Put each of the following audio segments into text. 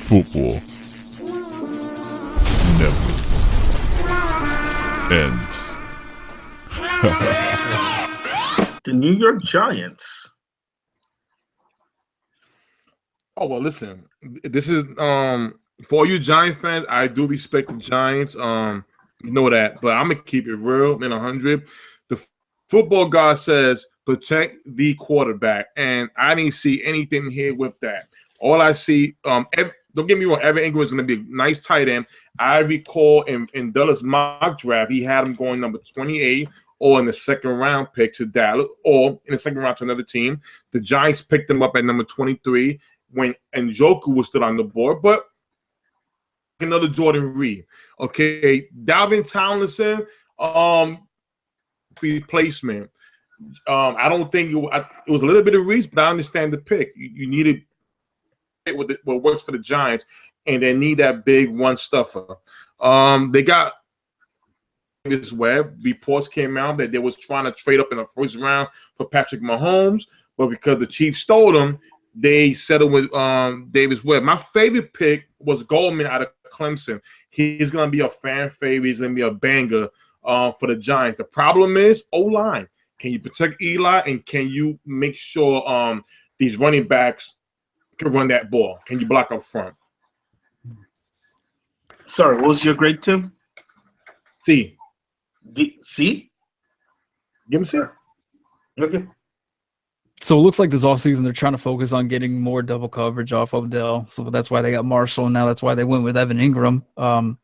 Football never ends. The New York Giants. Oh, well, listen. This is for all you Giant fans, I do respect the Giants. You know that, but I'm gonna keep it real in 100. The football god says protect the quarterback, and I didn't see anything here with that. All I see, don't get me wrong, Evan Ingram is going to be a nice tight end. I recall in Dulles mock draft, he had him going number 28 or in the second round pick to Dallas or in the second round to another team. The Giants picked him up at number 23 when Njoku was still on the board, but another Jordan Reed. Okay, Dalvin Tomlinson, replacement. I don't think it was a little bit of reach, but I understand the pick. You needed what works for the Giants, and they need that big run stuffer. They got this Webb. Reports came out that they was trying to trade up in the first round for Patrick Mahomes, but because the Chiefs stole him, they settled with Davis Webb. My favorite pick was Goldman out of Clemson. He's going to be a fan favorite. He's going to be a banger for the Giants. The problem is O-line. Can you protect Eli, and can you make sure these running backs can run that ball? Can you block up front? Sorry, what was your grade, Tim? C. C? Give him C. Okay. So it looks like this offseason they're trying to focus on getting more double coverage off Odell. So that's why they got Marshall, and now that's why they went with Evan Ingram.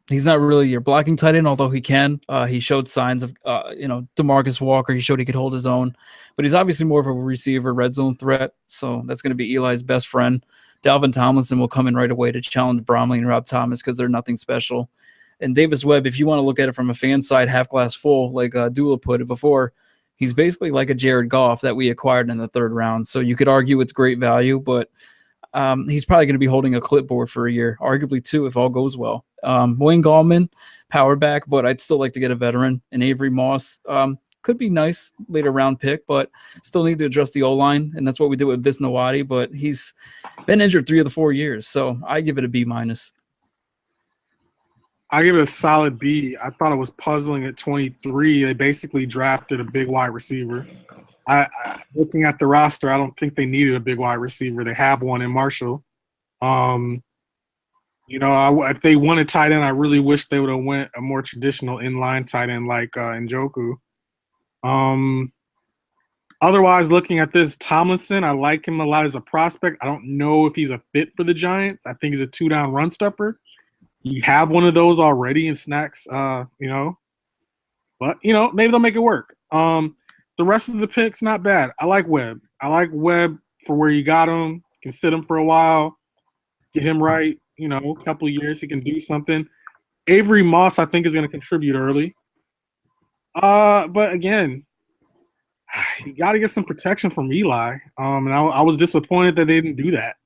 He's not really your blocking tight end, although he can. He showed signs of, DeMarcus Walker. He showed he could hold his own. But he's obviously more of a receiver, red zone threat. So that's going to be Eli's best friend. Dalvin Tomlinson will come in right away to challenge Bromley and Rob Thomas because they're nothing special. And Davis Webb, if you want to look at it from a fan side, half glass full, like Dula put it before, he's basically like a Jared Goff that we acquired in the third round. So you could argue it's great value, but he's probably going to be holding a clipboard for a year, arguably two if all goes well. Wayne Gallman, power back, but I'd still like to get a veteran. And Avery Moss could be nice later round pick, but still need to address the O-line, and that's what we did with Bisnawadi, but he's been injured 3 of the 4 years, so I give it a B-. I give it a solid B. I thought it was puzzling at 23. They basically drafted a big wide receiver. Looking at the roster, I don't think they needed a big wide receiver. They have one in Marshall. If they wanted tight end, I really wish they would have went a more traditional inline tight end like Njoku. Otherwise, looking at this, Tomlinson, I like him a lot as a prospect. I don't know if he's a fit for the Giants. I think he's a 2-down run stuffer. You have one of those already in Snacks, but maybe they'll make it work. The rest of the picks, not bad. I like Webb. For where you got him. You can sit him for a while, get him right. A couple of years, he can do something. Avery Moss, I think, is going to contribute early. But again, you got to get some protection from Eli. And I was disappointed that they didn't do that.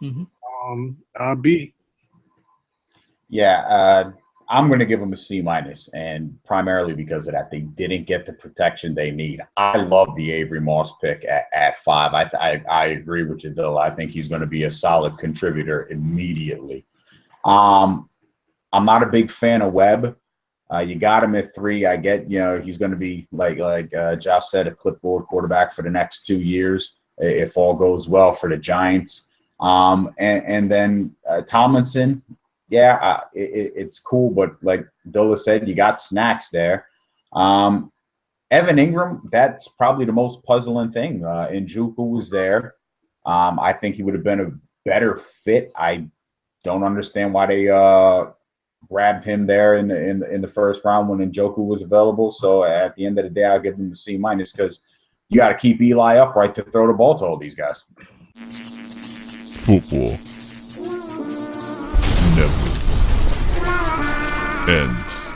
Mm-hmm. B. Yeah, I'm going to give them a C-, and primarily because of that, they didn't get the protection they need. I love the Avery Moss pick at 5. I agree with you, though. I think he's going to be a solid contributor immediately. I'm not a big fan of Webb. You got him at 3. I get, he's going to be, like Josh said, a clipboard quarterback for the next 2 years if all goes well for the Giants. And then Tomlinson, yeah, it's cool, but like Dola said, you got Snacks there. Evan Ingram, that's probably the most puzzling thing. Njoku was there. I think he would have been a better fit. I don't understand why they grabbed him there in the first round when Njoku was available. So at the end of the day, I'll give them the C- because you got to keep Eli upright to throw the ball to all these guys. Football never ends.